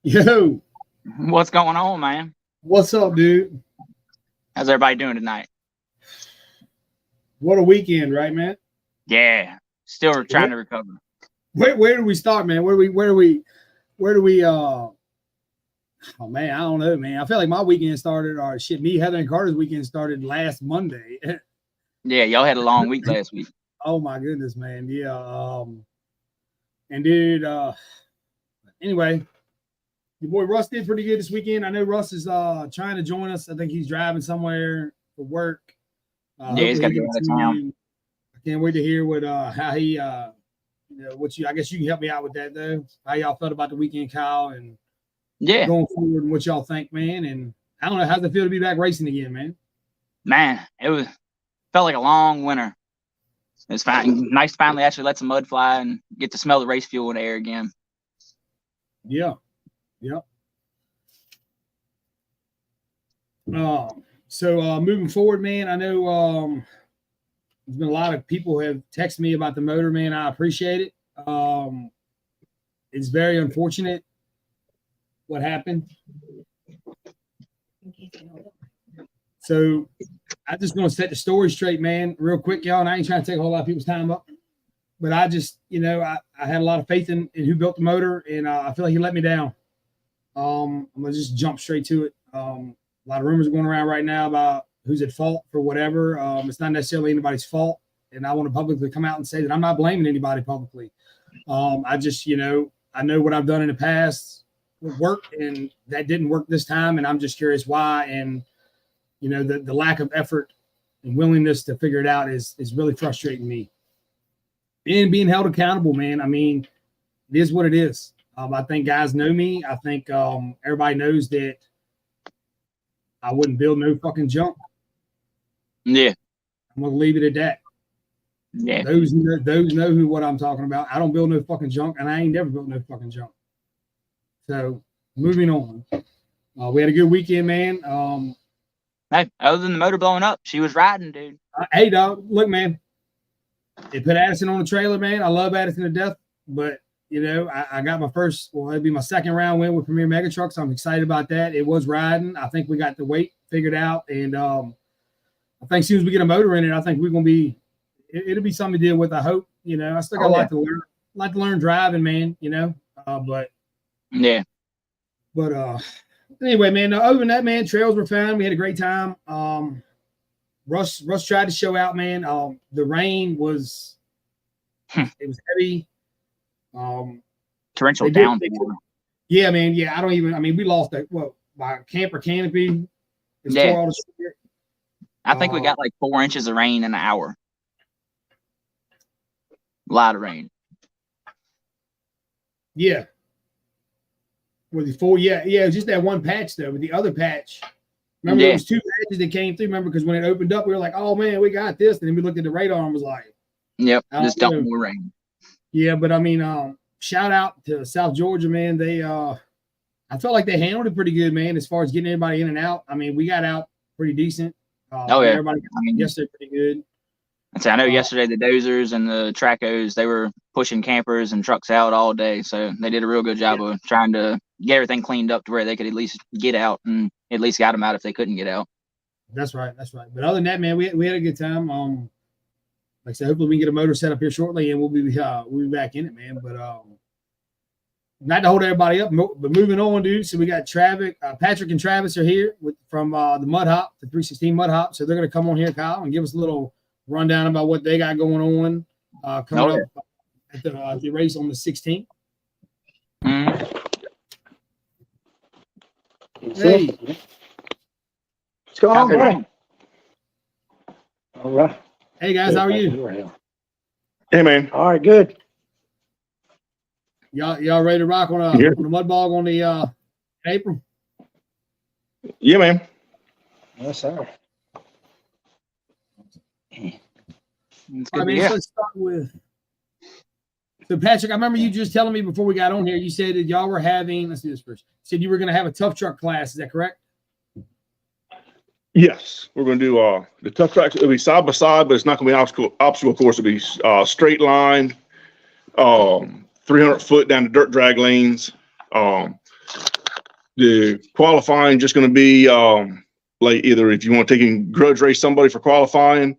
Yo, What's going on, man? what's up, dude? How's everybody doing tonight? What a weekend, right, man? Yeah, still trying to recover. Where do we start, man? Where do we oh man, I don't know, man. I feel like my weekend started, or shit, me, Heather and Carter's weekend started last Monday. Yeah, y'all had a long week last week. Oh my goodness, man. Yeah. And dude, anyway, your boy Russ did pretty good this weekend. I know Russ is trying to join us. I think he's driving somewhere for work. Yeah, he's got to go out of town. I can't wait to hear what how he what you, I guess you can help me out with that though. How y'all felt about the weekend, Kyle, and going forward and what y'all think, man. And I don't know, how's it feel to be back racing again, man? Man, felt like a long winter. It's nice to finally actually let some mud fly and get to smell the race fuel in the air again. Yeah. So moving forward, man, I know there's been a lot of people have texted me about the motor, man. I appreciate it. It's very unfortunate what happened. So I just want to set the story straight, man, real quick, y'all. And I ain't trying to take a whole lot of people's time up, but I just, I had a lot of faith in who built the motor, and I feel like he let me down. I'm gonna just jump straight to it. A lot of rumors going around right now about who's at fault for whatever. It's not necessarily anybody's fault, and I want to publicly come out and say that I'm not blaming anybody publicly. I just, I know what I've done in the past would work, and that didn't work this time, and I'm just curious why. And the lack of effort and willingness to figure it out is really frustrating me. And being held accountable, man. I mean, it is what it is. I think guys know me. I think everybody knows that I wouldn't build no fucking junk. Yeah. I'm gonna leave it at that. Yeah. Those know what I'm talking about. I don't build no fucking junk, and I ain't never built no fucking junk. So moving on. We had a good weekend, man. Hey, other than the motor blowing up, she was riding, dude. Hey, dog, look, man. They put Addison on the trailer, man. I love Addison to death, but I got my first, it'd be my second round win with Premier Mega Truck, so I'm excited about that. It was riding. I think we got the weight figured out, and I think as soon as we get a motor in it, I think we're gonna be. It'll be something to deal with. I hope. I still got a lot to learn. Like to learn driving, man. But yeah. But anyway, man. Other than that, man, trails were fun. We had a great time. Russ tried to show out, man. The rain was it was heavy. Torrential down. Yeah, man. Yeah, we lost my camper canopy. Yeah. Tore all the shit. I think we got like 4 inches of rain in an hour. A lot of rain. Yeah. Was it 4? Yeah. It was just that one patch though. But the other patch, remember there was 2 patches that came through. Remember, because when it opened up, we were like, "Oh man, we got this." And then we looked at the radar and was like, "Yep, just dump more rain." Yeah, but I mean, shout out to South Georgia, man. They, I felt like they handled it pretty good, man. As far as getting everybody in and out. I mean, we got out pretty decent. Everybody got yesterday pretty good. I know yesterday the dozers and the tracos, they were pushing campers and trucks out all day, so they did a real good job of trying to get everything cleaned up to where they could at least get out, and at least got them out if they couldn't get out. That's right. But other than that, man, we had a good time. Like I said, hopefully we can get a motor set up here shortly, and we'll be back in it, man. But not to hold everybody up, but moving on, dude. So we got Patrick and Travis are here from the Mud Hop, the 316 Mud Hop. So they're going to come on here, Kyle, and give us a little rundown about what they got going on coming up at the race on the 16th. Hey, what's going on, bro? All right. Hey guys, how are you? Hey man. All right, good. Y'all ready to rock on the mud bog on the April? Yeah, man. Yes, sir. All right, man, so let's start with. So Patrick, I remember you just telling me before we got on here. You said that y'all were having. Let's do this first. You said you were going to have a tough truck class. Is that correct? Yes, we're going to do the tough tracks. It'll be side by side, but it's not going to be obstacle course. It'll be straight line, 300 foot down the dirt drag lanes. The qualifying just going to be like either if you want to take and grudge race somebody for qualifying,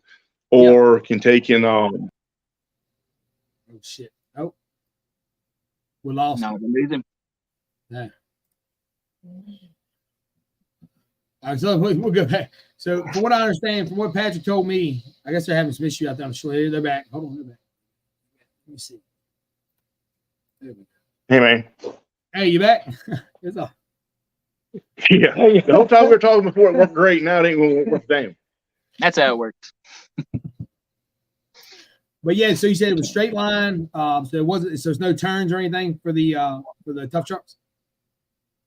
or can take in. Oh shit! Oh, we lost. No, we lose him. Yeah. All right, so we'll go back. So, from what I understand, from what Patrick told me, I guess they're having some issue out there. I'm sure they're back. Hold on, they're back. Let me see. There we go. Hey man. Hey, you back? It's all. Yeah. The whole time we were talking before, it worked great. Now it ain't going to work. Damn. That's how it works. But yeah, so you said it was straight line. So it wasn't. So there's no turns or anything for the tough trucks.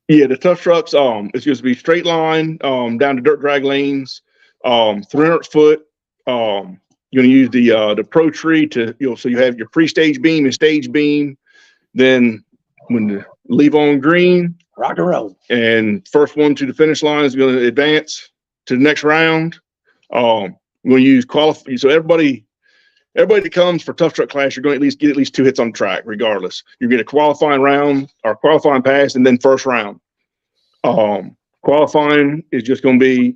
Yeah, the tough trucks. It's just be straight line. Down the dirt drag lanes. 300 foot. You're going to use the pro tree to so you have your pre-stage beam and stage beam. Then when the leave on green, Rock and roll. and first one to the finish line is going to advance to the next round. We're going to use qualify. So everybody that comes for tough truck class, you're going to get at least 2 hits on the track, regardless. You're going to qualifying round or qualifying pass, and then first round. Qualifying is just going to be,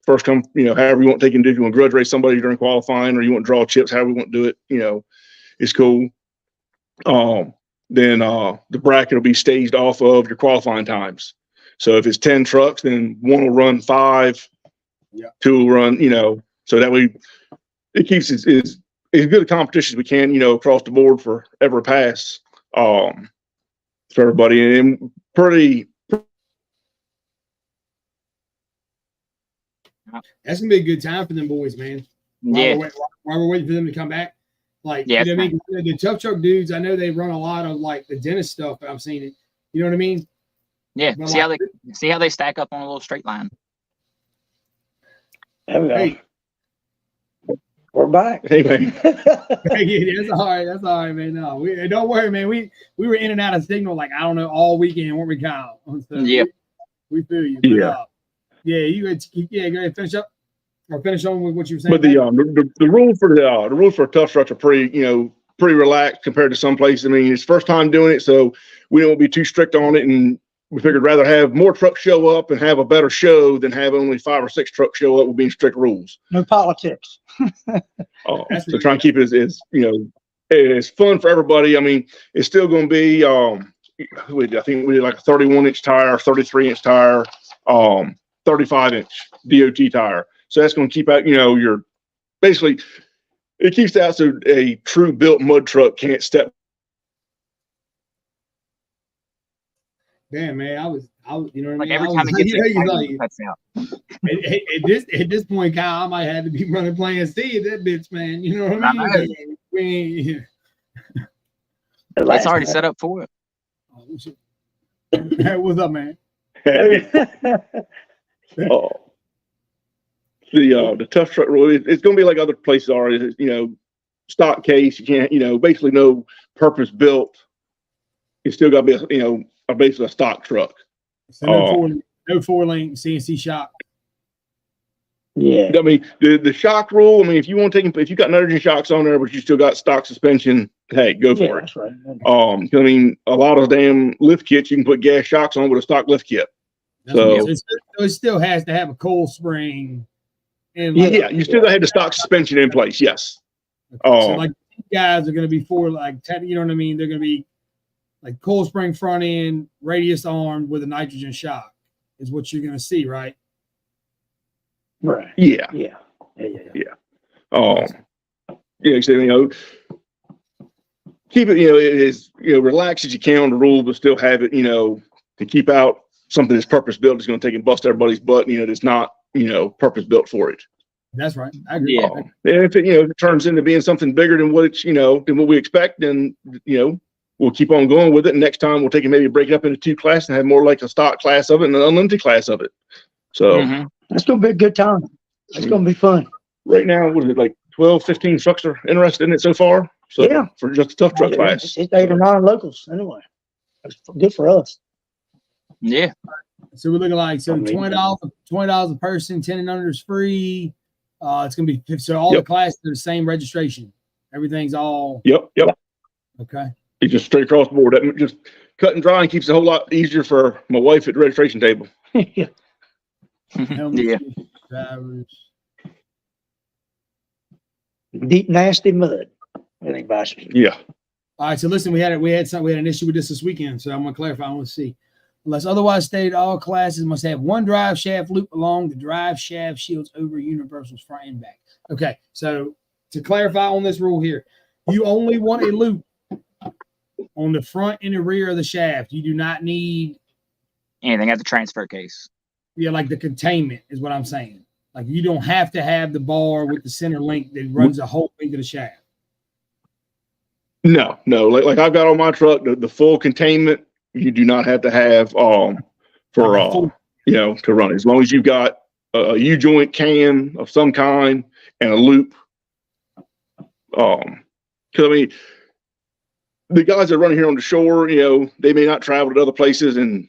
first come, however you want to take and do. If you want to grudge race somebody during qualifying, or you want to draw chips, however you want to do it, it's cool. Then the bracket will be staged off of your qualifying times. So if it's 10 trucks, then one will run 5, 2 will run, so that way it keeps as good a competition as we can, across the board for every pass for everybody. And pretty. That's gonna be a good time for them boys, man. While we're waiting for them to come back. Like, yeah, you know what I mean? The tough truck dudes, I know they run a lot of like the dentist stuff, but I've seen it. You know what I mean? Yeah. But See how they stack up on a little straight line. There we go. Hey. We're back. Hey, man. That's all right. That's all right, man. No, don't worry, man. We were in and out of signal, like, I don't know, all weekend, weren't we, Kyle? So Yep. We feel you. Yeah. You go ahead, finish up or finish on with what you were saying. But the rule for the rule for tough trucks are pretty relaxed compared to some places. I mean, it's first time doing it, so we don't be too strict on it, and we figured rather have more trucks show up and have a better show than have only 5 or 6 trucks show up with being strict rules. No politics. So try and keep it as fun for everybody. I mean, it's still going to be I think we did like a 31-inch tire, 33-inch tire, 35-inch DOT tire. So that's going to keep out, your basically it keeps out so a true built mud truck can't step. Damn, man, I was, you know what I Like mean? every time it gets cuts out. At this point, Kyle, I might have to be running Plan C at that bitch, man. You know what I mean? It's already set up for it. Hey, what's up, man? The tough truck rule, it's going to be like other places are, stock case. You can't, basically no purpose built. It's still got to be, basically a stock truck. So no 4-lane CNC shock. Yeah. I mean, the shock rule, I mean, if you want to if you got nitrogen shocks on there, but you still got stock suspension, hey, go for it. That's right. I mean, a lot of damn lift kits, you can put gas shocks on with a stock lift kit. So it still has to have a coil spring. And you still got to have the stock suspension in place. Yes. So like these guys are going to be you know what I mean? They're going to be like coil spring front end, radius armed with a nitrogen shock is what you're going to see, right? Right. Yeah. Yeah. So, keep it, as relax as you can on the rule, but still have it, to keep out something that's purpose built is going to take and bust everybody's butt. That's not, purpose built for it. That's right. I agree. Yeah. And if it turns into being something bigger than what it's, than what we expect, then, we'll keep on going with it. And next time we'll take and maybe break it up into 2 classes and have more like a stock class of it and an unlimited class of it. So that's going to be a good time. It's going to be fun. Right now, what is it, like 12, 15 trucks are interested in it so far? So yeah. For just a tough truck class. It's 8 or 9 locals anyway. That's good for us. Yeah. So we're looking like $20 a person, 10 and under is free. It's gonna be so all the classes are the same registration. Everything's all Yep. Okay. It's just straight across the board. That just cut and dry and keeps it a whole lot easier for my wife at the registration table. Yeah. Helmets, Yeah. drivers. Deep, nasty mud. I think Vice. Yeah. All right, so listen, we had an issue with this weekend, so I'm gonna clarify. I want to see. Unless otherwise stated, all classes must have one drive shaft loop along the drive shaft shields over universals front and back. Okay, so to clarify on this rule here, you only want a loop on the front and the rear of the shaft. You do not need Anything at the transfer case. like the containment is what I'm saying. Like you don't have to have the bar with the center link that runs the whole length of the shaft. No. Like I've got on my truck the full containment. You do not have to have to run it. As long as you've got a U-joint can of some kind and a loop. Because I mean, the guys that run here on the shore, they may not travel to other places, and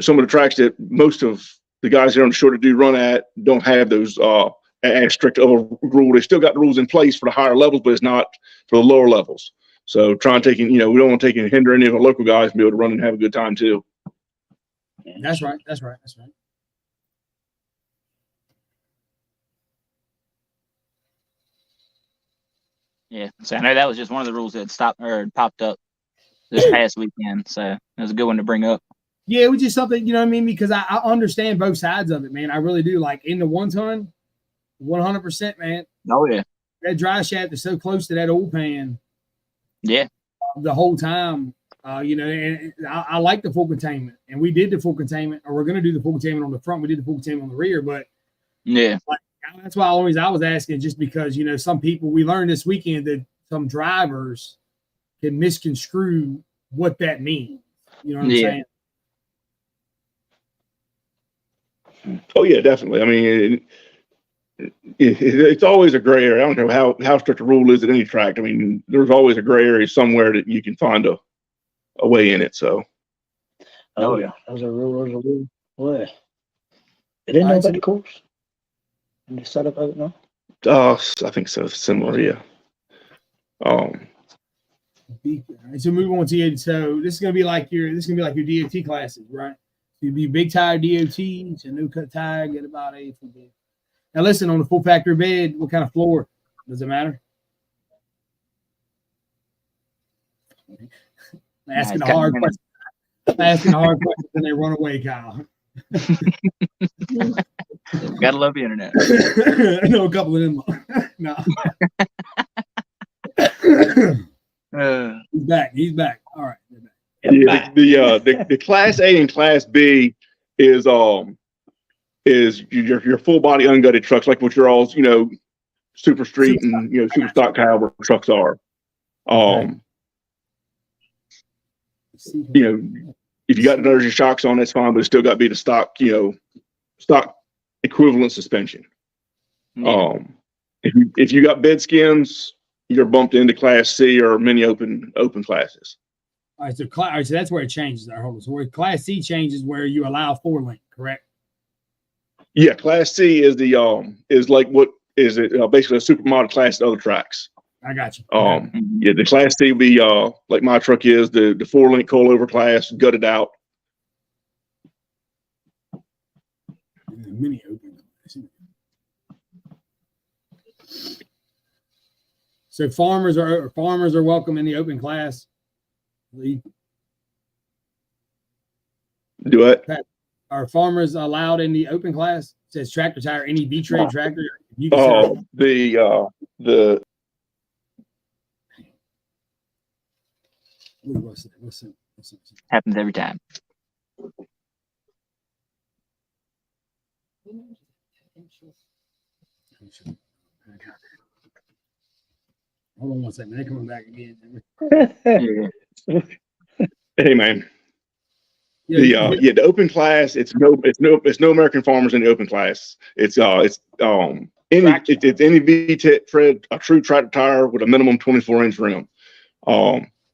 some of the tracks that most of the guys here on the shore to run at don't have those as strict of a rule. They still got the rules in place for the higher levels, but it's not for the lower levels. So try and we don't want to take and hinder any of our local guys to be able to run and have a good time too. That's right. Yeah. So I know that was just one of the rules that popped up this past weekend. So it was a good one to bring up. Yeah, it was just something, you know what I mean? Because I understand both sides of it, man. I really do. Like in the 1-ton, 100%, man. Oh yeah. That dry shaft is so close to that oil pan. Yeah. The whole time, and I like the full containment, and we did the full containment, or we're going to do the full containment on the front. We did the full containment on the rear, but yeah, that's why always I was asking, just because some people, we learned this weekend that some drivers can misconstrue what that means. You know what I'm saying? Oh yeah, definitely. I mean, it's always a gray area. I don't know how strict a rule is at any track. I mean, there's always a gray area somewhere that you can find a way in it. So. Oh yeah, those are rule. Well, they didn't know about the course and the setup of it, no? I think so. Similar, yeah. So move on to so this is gonna be like your DOT classes, right? You'd be big tire DOTs and no cut tire, get about A for B. Now listen, on the full factory bed, what kind of floor? Does it matter? I'm asking a hard question. Asking a hard question, and they run away, Kyle. Gotta love the internet. I know a couple of them. No. He's back. All right. Yeah, the Class A and Class B is your full body ungutted trucks, like what your all's super street and super stock caliber trucks are. If you got energy shocks on, that's fine, but it's still got to be the stock equivalent suspension. Yeah. If you got bed skins, you're bumped into Class C or mini open classes. All right, so that's where it changes. Hold on. So where Class C changes, where you allow 4-link, correct? Yeah, Class C is is like what is it basically a supermodel class at other tracks. I got you. Yeah, the Class C will be like my truck is the 4-link coilover class, gutted out. Mini open. So farmers are welcome in the open class. Do what? Are farmers allowed in the open class? It says tractor tire, any B-trade tractor. What's it? Happens every time. Hold on one second. They're coming back again. Hey man. The open class, it's no American farmers in the open class. It's any V-tread, a true tractor tire with a minimum 24-inch rim.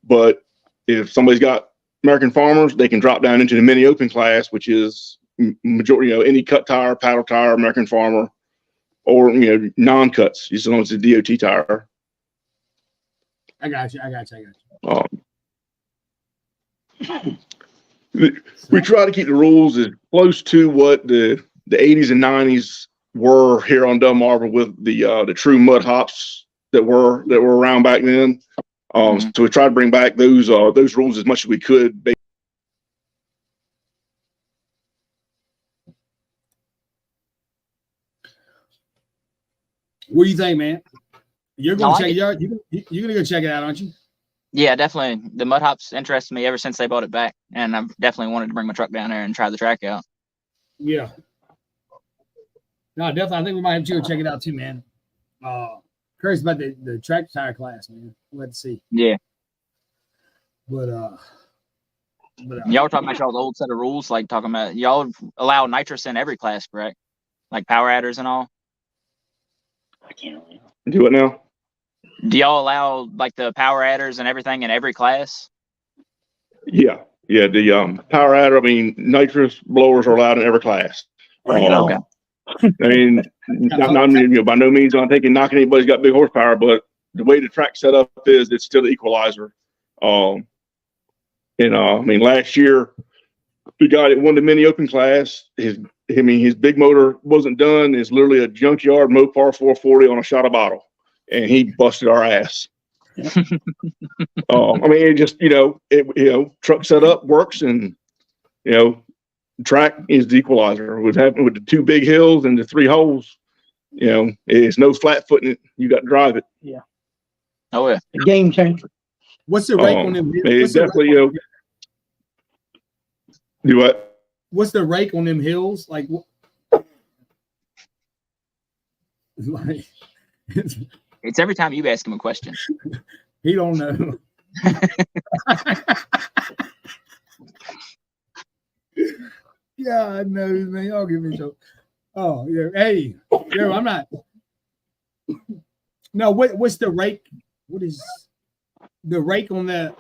But if somebody's got American farmers, they can drop down into the mini open class, which is majority, any cut tire, paddle tire, American farmer, or non-cuts, as long as it's a DOT tire. I got you. We try to keep the rules as close to what the 80s and 90s were here on Delmarva with the true mud hops that were around back then. So we tried to bring back those rules as much as we could. What do you think, man? You're going to I like check you're going to go check it out, aren't you? Yeah, definitely. The mud hops interested me ever since they brought it back, and I've definitely wanted to bring my truck down there and try the track out. Yeah. No, definitely. I think we might have to go check it out too, man. Curious about the track tire class, man. Let's see. Yeah. But y'all were talking about y'all's old set of rules, like talking about y'all allow nitrous in every class, correct? Like power adders and all. I can't remember. Do it now. Do y'all allow like the power adders and everything in every class? Yeah. The power adder. I mean, nitrous blowers are allowed in every class. Bring it on. I mean, not by no means I'm thinking knocking anybody's got big horsepower, but the way the track's set up is it's still the equalizer. I mean, last year the guy that won the mini open class, his big motor wasn't done. It's literally a junkyard Mopar 440 on a shot of bottle, and he busted our ass. I mean, it just truck setup works, and track is the equalizer. With the two big hills and the three holes, it's no flat footing it. You got to drive it. Yeah. Oh yeah. A game changer. what's the rake on them? It definitely do what? What's the rake on them hills? Like, It's every time you ask him a question. He don't know. Yeah, I know, man. Y'all give me so. Oh, yeah. Hey, I'm not. No, what's the rake? What is the rake on the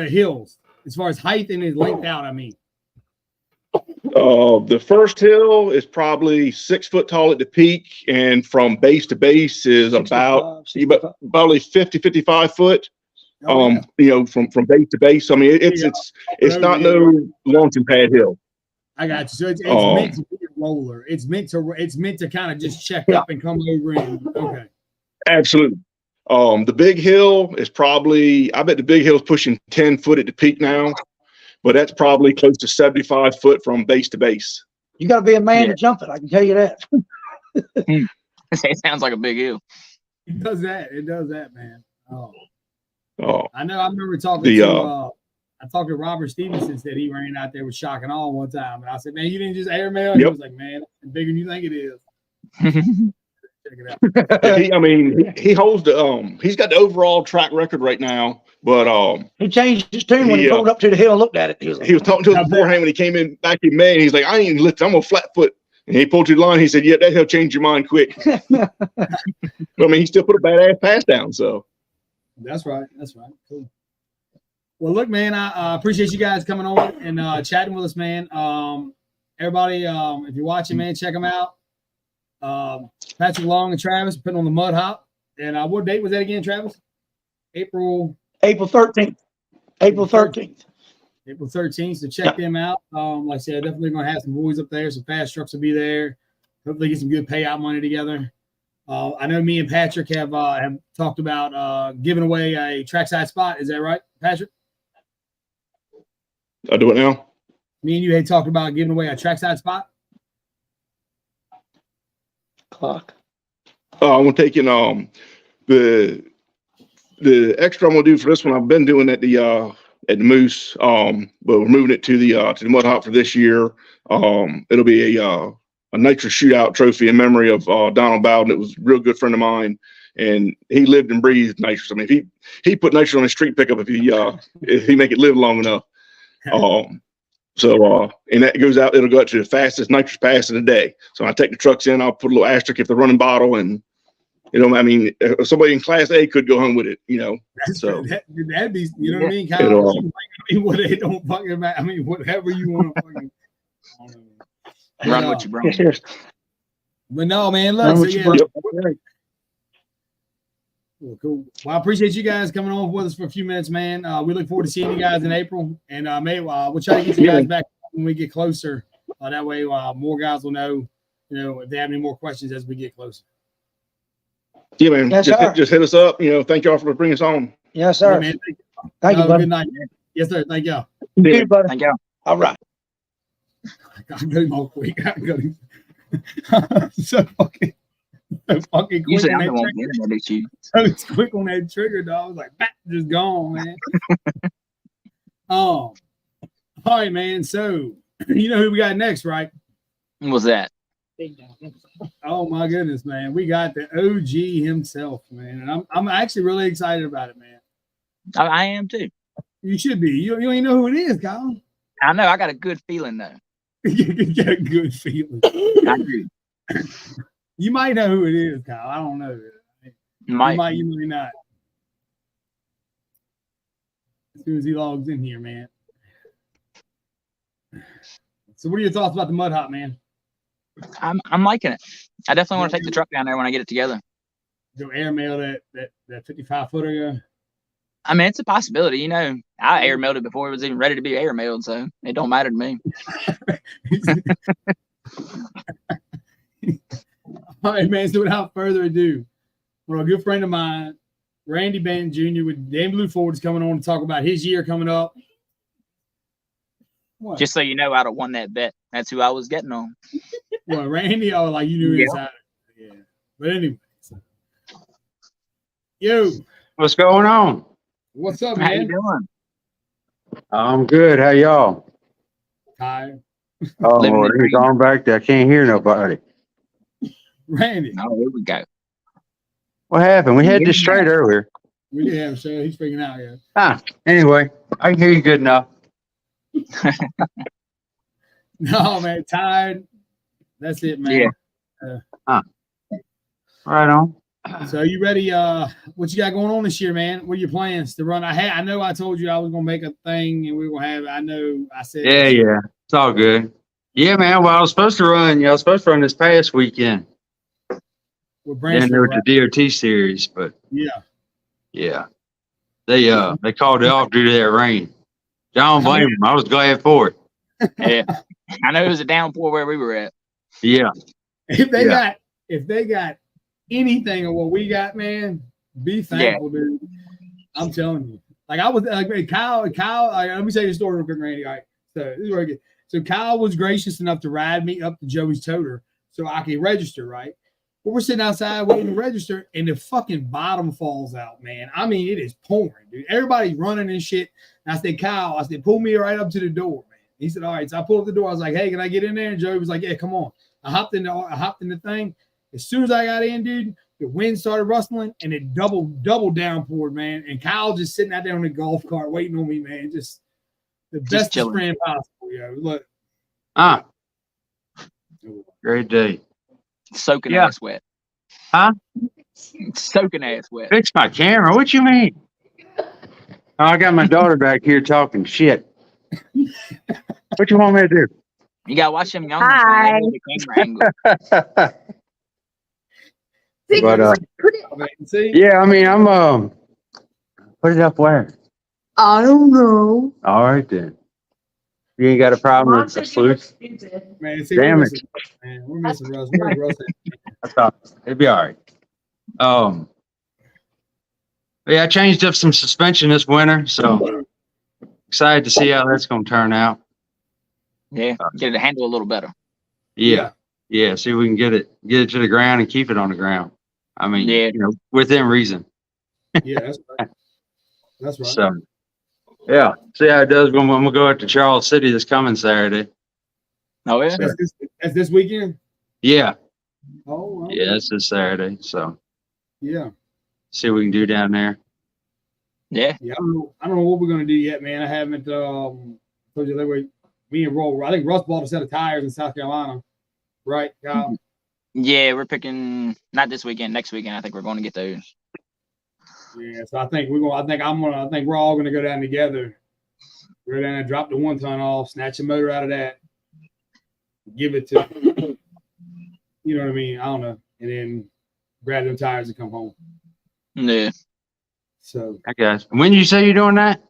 hills as far as height and its length out? I mean, the first hill is probably 6 foot tall at the peak, and from base to base is about probably 55 foot. From base to base. I mean, it's not no launching pad hill. I got you. So it's meant to be a roller. It's meant to kind of just check up and come over and okay. Absolutely. The big hill is probably, I bet the big hill is pushing 10 foot at the peak now, but that's probably close to 75 foot from base to base. You got to be a man to jump it. I can tell you that. It sounds like a big hill. It does that, man. Oh, I know. I remember talking I talked to Robert Stevenson, said he ran out there with shock and all one time. And I said, man, you didn't just airmail? Yep. He was like, man, it's bigger than you think it is. Check it out. He holds the he's got the overall track record right now, but he changed his tune when he pulled up to the hill and looked at it. He was talking to us beforehand when he came in back in May, and he's like, I ain't lift, I'm a flat foot. And he pulled to the line, he said, yeah, that he'll change your mind quick. But I mean, he still put a badass pass down, so That's right. Cool. Well, look, man, I appreciate you guys coming on and chatting with us, man. Everybody, if you're watching, man, check them out. Patrick Long and Travis putting on the mud hop. And what date was that again, Travis? April 13th. April 13th. April 13th. So check them out. Like I said, definitely going to have some boys up there. Some fast trucks will be there. Hopefully get some good payout money together. I know me and Patrick have talked about giving away a trackside spot. Is that right, Patrick? I'll do it now. Me and you had talked about giving away a trackside spot. Clock. I'm taking the extra I'm gonna do for this one. I've been doing at the Moose, but we're moving it to the Mud Hop for this year. It'll be a nitrous shootout trophy in memory of Donald Bowden. It was a real good friend of mine, and he lived and breathed nitrous. I mean, he put nitrous on his street pickup if he make it live long enough. So and that goes out. It'll go out to the fastest nitrous pass in the day. So when I take the trucks in, I'll put a little asterisk if they're running bottle, and somebody in Class A could go home with it. So that'd be, what I mean? Kind of, what they don't fucking about. I mean, whatever you want to fucking. Run what you brought. But no, man, look. So, yeah, Run what you brought. look, Right. Well, cool. Well, I appreciate you guys coming on with us for a few minutes, man. We look forward to seeing you guys in April, and maybe we'll try to get you guys back when we get closer. That way, more guys will know, if they have any more questions as we get closer. Yeah, man. Yes, just hit us up. Thank y'all for bringing us on. Yes, sir. Yeah, man. Thank you, buddy. Good night, man. Yes, sir. Thank y'all. You too, buddy. Thank y'all. All right. I got him all quick. I got him. so fucking quick. Usually on I'm the that one trigger. getting that issue. So it's quick on that trigger, dog. I was like, bah, just gone, man. All right, man. So you know who we got next, right? What was that? Oh my goodness, man. We got the OG himself, man. And I'm actually really excited about it, man. I am too. You should be. You don't even know who it is, Kyle. I know. I got a good feeling though. You got a good feeling. I do. You might know who it is, Kyle. I don't know. You might not. As soon as he logs in here, man. So what are your thoughts about the Mud Hop, man? I'm liking it. I definitely want to take the truck down there when I get it together. Go airmail that 55-footer. I mean, it's a possibility. I airmailed it before it was even ready to be airmailed, so it don't matter to me. All right, man. So without further ado, well, a good friend of mine, Randy Banton Jr. with Dan Blue Ford is coming on to talk about his year coming up. What? Just so you know, I'd have won that bet. That's who I was getting on. Well, Randy, like you knew inside. Yeah. But anyway. Yo. What's going on? What's up, How man? you doing? I'm good. How y'all? Tired. Oh, Living the he's dream. on back there. I can't hear nobody. Randy. Oh, here we go. What happened? We had this straight earlier. We did have a show. He's freaking out, yeah. Anyway, I can hear you good enough. No, man. Tired. That's it, man. Yeah. Right on. So you ready? What you got going on this year, man? What are your plans to run? I know I told you I was gonna make a thing and we were gonna have. I know I said. Yeah. It's all good. Yeah, man. Well, I was supposed to run this past weekend. With Then there was the DOT series, but yeah. They called it off due to that rain. I don't blame them. I was glad for it. Yeah. I know it was a downpour where we were at. Yeah. If they got anything of what we got, man, be thankful, dude. I'm telling you. Like I was like Kyle. Let me tell you the story real quick, Randy. All right. So this is where I get. So Kyle was gracious enough to ride me up to Joey's toter so I can register, right? But we're sitting outside waiting to register, and the fucking bottom falls out, man. I mean, it is pouring, dude. Everybody's running and shit. And I said, Kyle, pull me right up to the door, man. He said, all right. So I pulled up the door. I was like, hey, can I get in there? And Joey was like, yeah, come on. I hopped in the thing. As soon as I got in, dude, the wind started rustling and it double downpoured, man. And Kyle just sitting out there on the golf cart waiting on me, man. Just the best friend possible, yo. Look. Great day. Soaking ass wet. Huh? Soaking ass wet. Fix my camera. What you mean? Oh, I got my daughter back here talking shit. What you want me to do? You gotta watch them young ones. Hi. The camera angle. But yeah, I mean, I'm put it up where? I don't know. All right then. You ain't got a problem with the flute? Man, see, damn it. We're missing Russ. Where's Russ at? I thought it'd be all right. Yeah, I changed up some suspension this winter, so excited to see how that's gonna turn out. Yeah, get it to handle a little better. Yeah. See if we can get it to the ground and keep it on the ground. I mean, yeah, within reason. Yeah, that's right. That's right. So, yeah, see how it does when we go out to Charles City this coming Saturday. Oh yeah, that's this weekend. Yeah. Oh. Okay. Yeah, it's this Saturday. So. Yeah. See what we can do down there. Yeah. Yeah. I don't know what we're gonna do yet, man. I haven't told you that way. Me and Roll. I think Russ bought a set of tires in South Carolina. Right, Kyle? Yeah, we're picking not this weekend, next weekend. I think we're going to get those. Yeah, so I think we're all gonna go down together. Go down and drop the 1-ton off, snatch the motor out of that, give it to, you know what I mean? I don't know, and then grab them tires and come home. Yeah. So I guess. When you say you're doing that?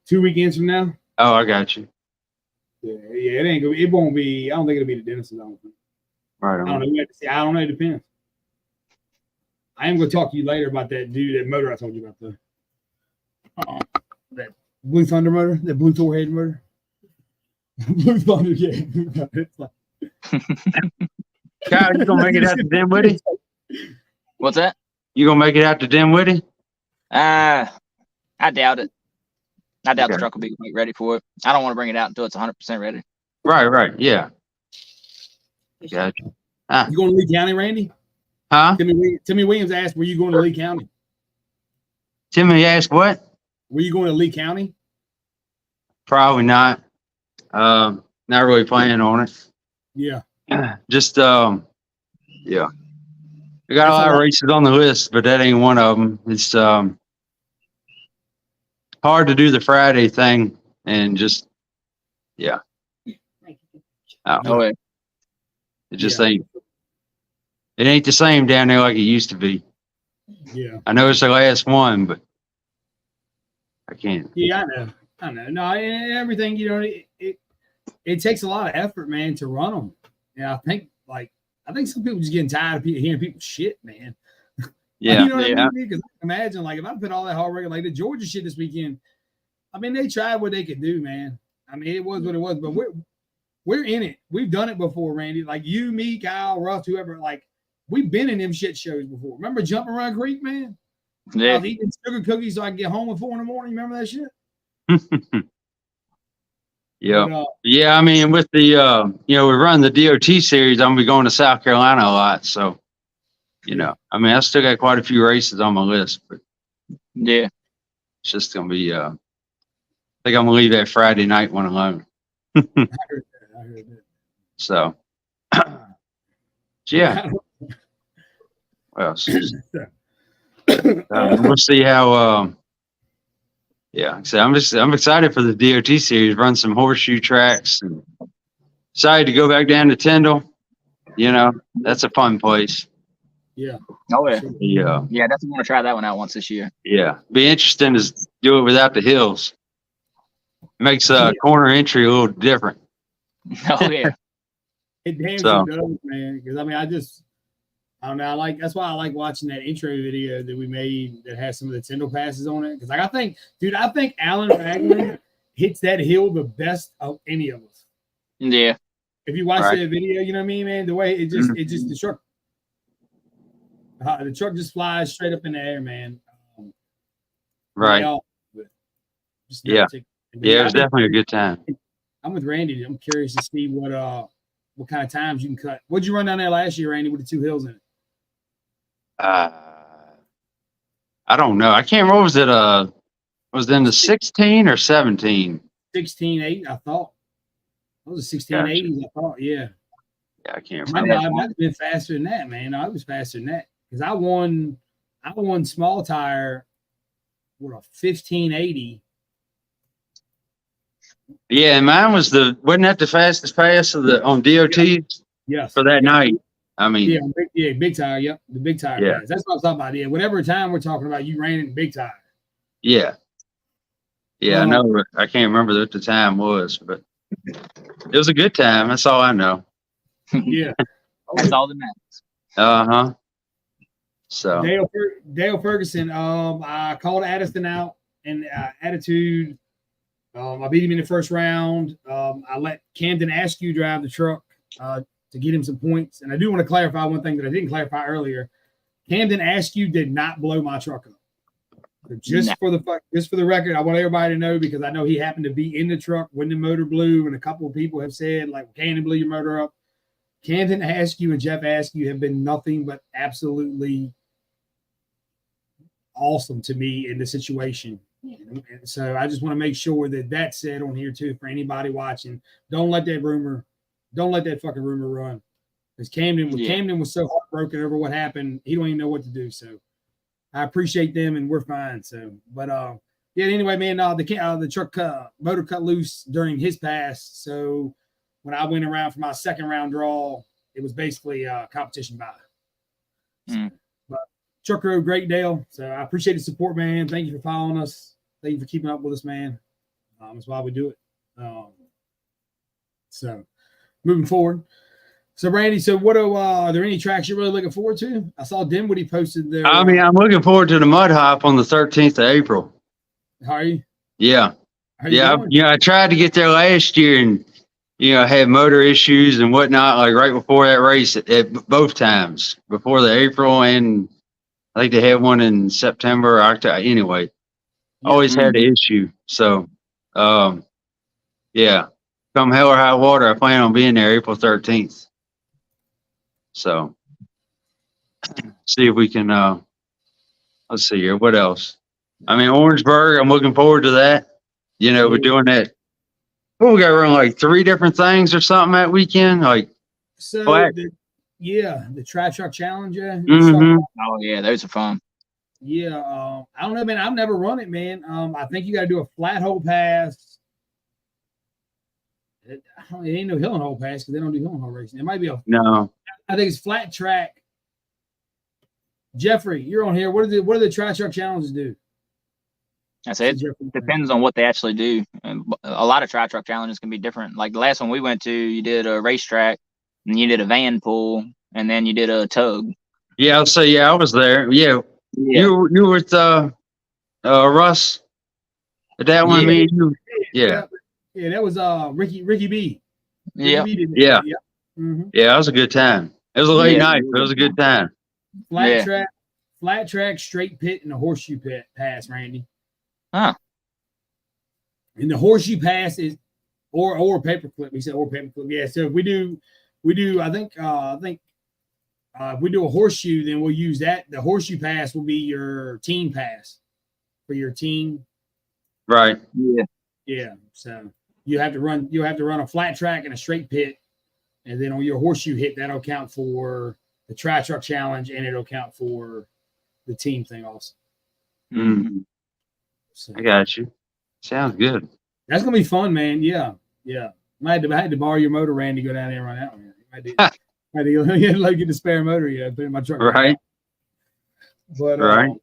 2 weekends from now. Oh, I got you. Yeah, it ain't gonna. It won't be. I don't think it'll be the dentist. I don't think. Right I don't on. know. We have to see. I don't know. It depends. I am going to talk to you later about that dude, that motor I told you about, that Blue Thunder motor, that Blue Thor head motor. Blue Thunder, yeah. It's like, Kyle, you gonna make it out to Dinwiddie? What's that? You gonna make it out to Dinwiddie? I doubt it. I doubt the Okay. truck will be quite ready for it. I don't want to bring it out until it's 100% ready. Right. Yeah. Gotcha. you going to Lee County, Randy? Huh? Timmy Williams asked, were you going to Lee County? Timmy asked what? Were you going to Lee County? Probably not. Not really planning on it. Yeah. Just yeah. We got a lot of races on the list, but that ain't one of them. It's hard to do the Friday thing and just yeah. Oh, yeah. It just ain't. It ain't the same down there like it used to be. Yeah. I know it's the last one, but I can't. Yeah, I know. No, everything, it takes a lot of effort, man, to run them. Yeah, I think some people just getting tired of hearing people shit, man. Yeah. You know what I mean? Because imagine, like, if I put all that hard work, like the Georgia shit this weekend, I mean, they tried what they could do, man. I mean, it was what it was, but we're in it. We've done it before, Randy. Like you, me, Kyle, Russ, whoever. Like we've been in them shit shows before. Remember Jumping Around Creek, man? Yeah. I was eating sugar cookies so I could get home at 4 a.m. Remember that shit? Yeah. But, Yeah. I mean, with the we run the DOT series, I'm gonna be going to South Carolina a lot. So, I mean, I still got quite a few races on my list, but Yeah. it's just gonna be. I think I'm gonna leave that Friday night one alone. I heard that. So, yeah. Well, we'll see how. Yeah, so I'm excited for the DOT series. Run some horseshoe tracks. And excited to go back down to Tyndall. That's a fun place. Yeah. Oh, yeah. Yeah. Yeah, definitely want to try that one out once this year. Yeah. Be interesting to do it without the hills. Makes corner entry a little different. Oh, yeah. It damn sure does, man. Because I mean, I don't know. That's why I like watching that intro video that we made that has some of the Tyndall passes on it. Because I think Alan Ragland hits that hill the best of any of us. Yeah. If you watch that video, you know what I mean, man. The way the truck just flies straight up in the air, man. Right. Yeah. It was definitely a good time. I'm with Randy. I'm curious to see what kind of times you can cut. What'd you run down there last year, Randy, with the 2 hills in it? I don't know. I can't remember. Was it in the 16 or 17? 16.8, I thought. It was a 16.80s, I thought, yeah. Yeah, I can't remember. I might have been faster than that, man. I was faster than that. Because I won small tire with a 15.80. Yeah, and mine wasn't that the fastest pass on DOT? Yes. For that night. I mean, big tire. Yep, the big tire. Yeah, pass. That's what I'm talking about. Yeah, whatever time we're talking about, you ran it in big tire. Yeah, I know. I can't remember what the time was, but it was a good time. That's all I know. Yeah, that's all that matters. So Dale Ferguson. I called Addison out in attitude. I beat him in the first round. I let Camden Askew drive the truck to get him some points. And I do want to clarify one thing that I didn't clarify earlier. Camden Askew did not blow my truck up. Just for the record, I want everybody to know, because I know he happened to be in the truck when the motor blew, and a couple of people have said, like, Camden blew your motor up. Camden Askew and Jeff Askew have been nothing but absolutely awesome to me in the situation. And so I just want to make sure that that's said on here too for anybody watching. Don't let that fucking rumor run. Because Camden was so heartbroken over what happened, he don't even know what to do. So I appreciate them, and we're fine. So, but anyway, man, the truck motor cut loose during his pass. So when I went around for my second round draw, it was basically competition by. But Truck Road Great Dale. So I appreciate the support, man. Thank you for following us. Thank you for keeping up with us, man. That's why we do it. So moving forward. So Randy, so what are there any tracks you're really looking forward to? I saw Dinwiddie posted there. I mean, I'm looking forward to the Mud Hop on the 13th of April. How are you? Yeah. How you doing? I tried to get there last year and, had motor issues and whatnot, like right before that race at both times, before the April, and I think they had one in September or October. Anyway, always had an issue. So, come hell or high water, I plan on being there April 13th. So, see if we can, let's see here. What else? I mean, Orangeburg, I'm looking forward to that. We're doing that. Well, we got to run like 3 different things or something that weekend. Like, so the Trash Truck Challenge. Yeah. Oh yeah, those are fun. Yeah. I don't know, man. I've never run it, man. I think you got to do a flat hole pass. It ain't no hill and hole pass because they don't do hill and hole racing. It might be no. I think it's flat track. Jeffrey, you're on here. What do the Trash Truck Challenges do? I said it depends on what they actually do. And a lot of Trash Truck Challenges can be different. Like the last one we went to, you did a racetrack, and you did a van pull, and then you did a tug. Yeah, I'll say, I was there. Yeah. You were with Russ at that one, me and you. Yeah. Yeah, that was Ricky B. Yeah. Yeah. Yeah, it was a good time. It was a late night, but it was a good time. Flat track, straight pit, and a horseshoe pit pass, Randy. Huh. And the horseshoe pass is or paperclip. He said or paperclip. Yeah. So if we do. I think if we do a horseshoe, then we'll use that. The horseshoe pass will be your team pass for your team. Right. Yeah. Yeah. So you'll have to run a flat track and a straight pit, and then on your horseshoe hit, that'll count for the Trash Truck Challenge, and it'll count for the team thing also. Mm-hmm. So, I got you. Sounds good. That's gonna be fun, man. Yeah. I had to borrow your motor, Randy, go down there and run out. I had to get the spare motor. Put in my truck. Right. But I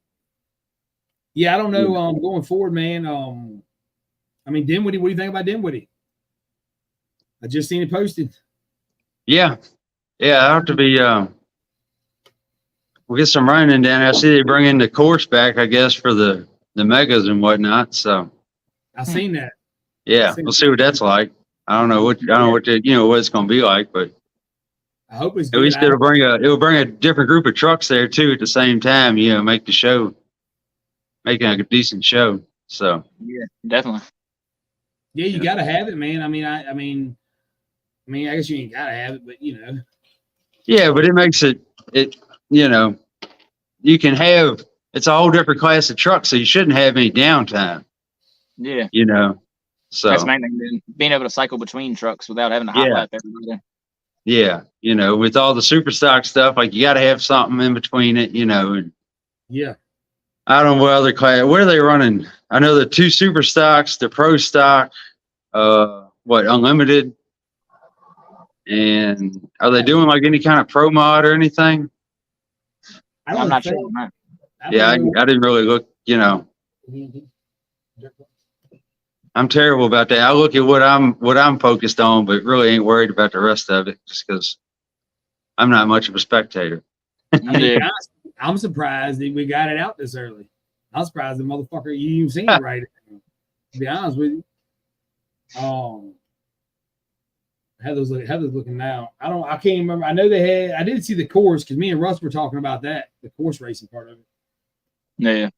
don't know. Going forward, man. I mean, Dinwiddie. What do you think about Dinwiddie? I just seen it posted. Yeah. I have to be. We'll get some running down there. I see they bring in the course back, I guess, for the megas and whatnot. So I seen that. Yeah, we'll see what that's like. I don't know what what it's going to be like, but I hope it's at least it'll bring a different group of trucks there too at the same time. Make the show, making a decent show. So yeah, definitely. Yeah, you got to have it, man. I mean, I guess you ain't got to have it, but Yeah, but it makes it. You can have. It's a whole different class of trucks, so you shouldn't have any downtime. Yeah. So that's main thing, being able to cycle between trucks without having to hot lap everybody. Yeah, with all the super stock stuff, like you got to have something in between it, and yeah. I don't know what other class. What are they running? I know the 2 super stocks, the pro stock, unlimited, and are they doing like any kind of pro mod or anything? I'm not sure. Yeah, I didn't really look. I'm terrible about that. I look at what I'm focused on, but really ain't worried about the rest of it, just because I'm not much of a spectator. I'm surprised that we got it out this early. I'm surprised the motherfucker you even seen it right. To be honest with you, Heather's looking now. I can't remember. I know they had. I did see the course because me and Russ were talking about that, the course racing part of it. Yeah.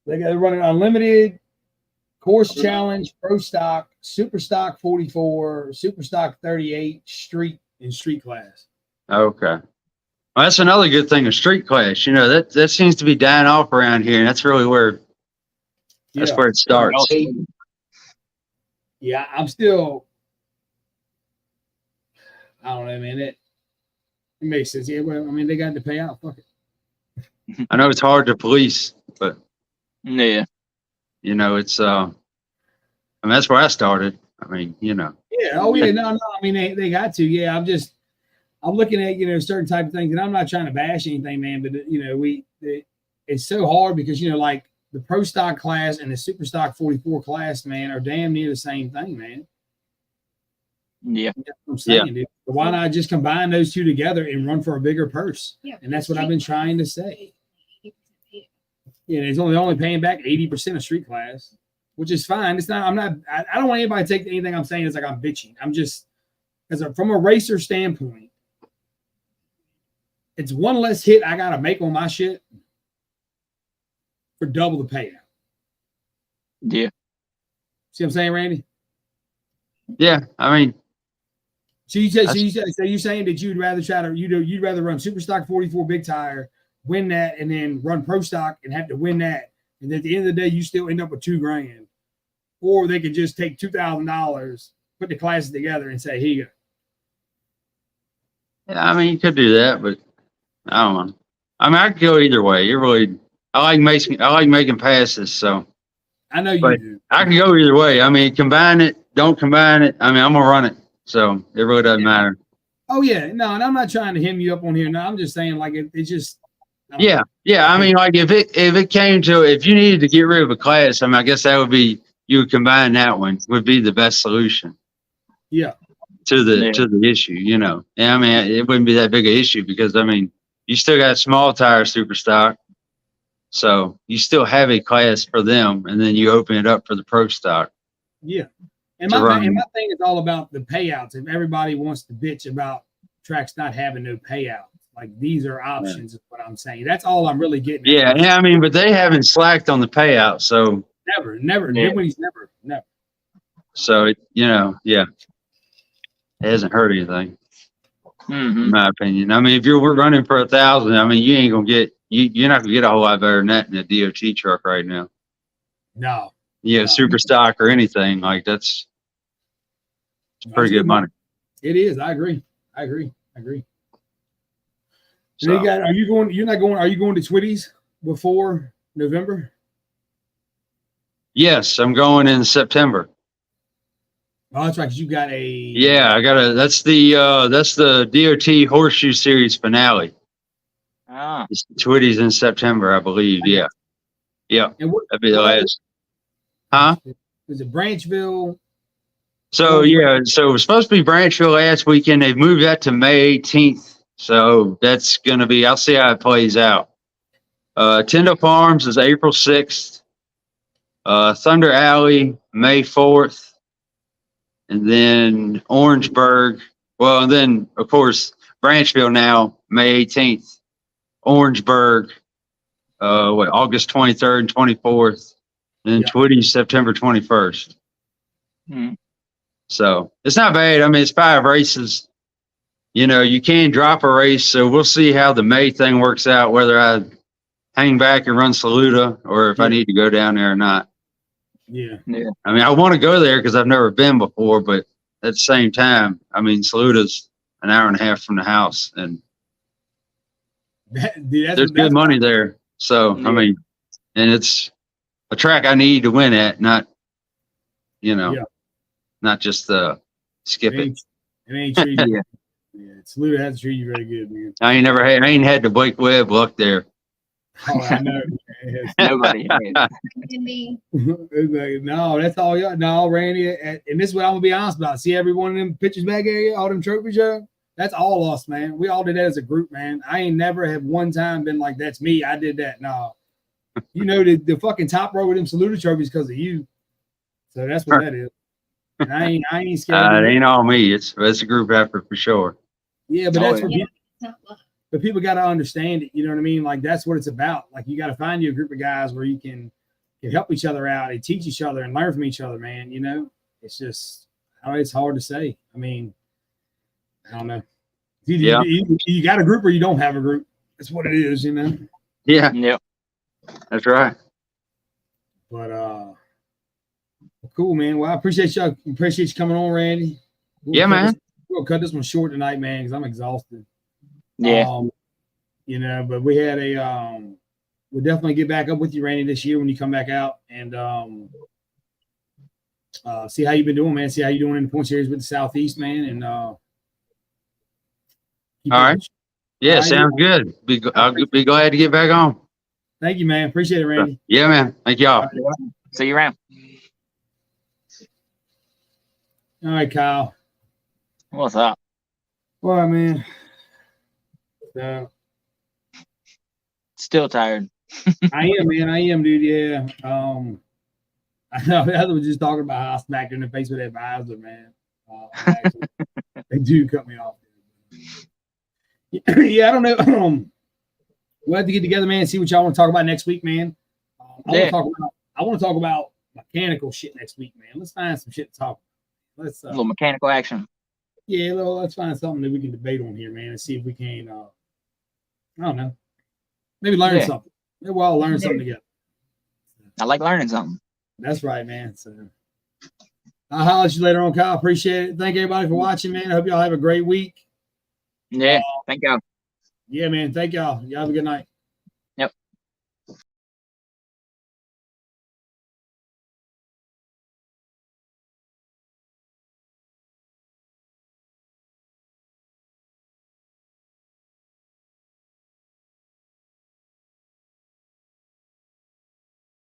They're running unlimited, course challenge, pro stock, super stock 44, super stock 38, street and street class. Okay. Well, that's another good thing of street class. That seems to be dying off around here, and that's really where where it starts. Yeah, I'm still. I don't know, man. It makes sense. Yeah, well, I mean, they got to pay out. Fuck it. I know it's hard to police, but yeah, it's that's where I started. I mean, Yeah. Oh yeah. No. I mean, they got to. Yeah. I'm looking at, certain type of things, and I'm not trying to bash anything, man, but it's so hard because, like the pro stock class and the super stock 44 class, man, are damn near the same thing, man. Yeah. That's what I'm saying, dude. So why not just combine those two together and run for a bigger purse? Yeah, And that's what I've been trying to say. Yeah, it's only paying back 80% of street class, which is fine. It's not. I don't want anybody to take anything I'm saying as like I'm bitching. I'm just from a racer standpoint, it's one less hit I gotta make on my shit for double the payout. Yeah. See what I'm saying, Randy? Yeah, I mean, So you're saying that you'd rather run super stock 44 big tire, win that, and then run pro stock and have to win that, and at the end of the day you still end up with $2,000, or they could just take $2,000, put the classes together, and say, here you go. yeah, I mean, you could do that, but I don't know. I mean, I could go either way. I like making passes, so I know you but do. I can go either way. I mean, combine it, don't combine it. I mean, I'm gonna run it, so it really doesn't matter. Oh yeah, no, and I'm not trying to hem you up on here. No, I'm just saying like it's just. Yeah. I mean, like if it came to if you needed to get rid of a class, I mean, I guess that would be you would combine that one would be the best solution. Yeah. To the issue, And I mean, it wouldn't be that big an issue because I mean, you still got small tire super stock, so you still have a class for them, and then you open it up for the pro stock. Yeah. And my thing is all about the payouts. If everybody wants to bitch about tracks not having no payouts, like these are options, is what I'm saying. That's all I'm really getting. Yeah, I mean, but they haven't slacked on the payout, so never. Yeah. Nobody's never. So yeah, it hasn't hurt anything, in my opinion. I mean, if you're running for 1,000, I mean, you ain't gonna get you're not gonna get a whole lot better than that in a DOT truck right now. No. Yeah, super stock or anything like that's pretty good money. It is. I agree. So, Are you going to Twitty's before November? yes, I'm going in September. Oh, that's right. 'Cause you got a. Yeah, that's the DOT Horseshoe Series finale. Ah. It's Twitty's in September, I believe. Yeah. And That'd be the last. Huh? Is it Branchville? So yeah, so it was supposed to be Branchville last weekend. They've moved that to May 18th. So that's gonna be. I'll see how it plays out. Tyndall Farms is April 6th. Thunder Alley May 4th, and then Orangeburg. Well, and then of course Branchville now May 18th. Orangeburg, August 23rd and 24th, and then Twitty September 21st. So it's not bad. I mean, it's 5 races. You can drop a race, so we'll see how the May thing works out, whether I hang back and run Saluda or if I need to go down there or not. Yeah. I mean, I want to go there because I've never been before, but at the same time, I mean, Saluda's an hour and a half from the house, and there's good money there. So, I mean, and it's a track I need to win at, not, not just skip it. It ain't treated you. Yeah, Saluda has treated you very good, man. I ain't had the Blake Webb luck there. Oh, I know. Nobody. No, that's all y'all. No, Randy, and this is what I'm gonna be honest about. See every one of them pictures back area, all them trophies, Joe. That's all us, man. We all did that as a group, man. I ain't never have one time been like, that's me. I did that. No. The fucking top row with them Saluda trophies because of you. So that's what that is. And I ain't scared. It ain't all me. It's a group effort for sure. Yeah, but that's what but people got to understand it. You know what I mean? Like that's what it's about. Like you got to find you a group of guys where you can help each other out and teach each other and learn from each other, man. It's just it's hard to say. I mean, I don't know. You got a group or you don't have a group. That's what it is, Yeah. Yep. That's right. But cool, man. Well, I appreciate y'all. Appreciate you coming on, Randy. Man. We'll cut this one short tonight, man, because I'm exhausted. Yeah. But we had we'll definitely get back up with you, Randy, this year when you come back out and see how you've been doing, man. See how you're doing in the point series with the Southeast, man. keep All up right. with you. Yeah, All right. sounds good. I'll be glad to get back on. Thank you, man. Appreciate it, Randy. Yeah, man. Thank y'all. See you around. All right, Kyle. What's up? All right, man. So Still tired. I am, man. I am, dude. Yeah. I know. I was just talking about how I smacked her in the face with that visor, man. Actually, they do cut me off. Yeah, I don't know. We'll have to get together, man, and see what y'all want to talk about next week, man. I want to talk about mechanical shit next week, man. Let's find some shit to talk about. Let's A little mechanical action. yeah, let's find something that we can debate on here, man, and see if we can I don't know. Maybe learn something. Maybe we'll all learn something together. I like learning something. That's right, man. So I'll holler at you later on, Kyle. Appreciate it. Thank everybody for watching, man. I hope y'all have a great week. Yeah. Thank y'all. Yeah, man. Thank y'all. Y'all have a good night.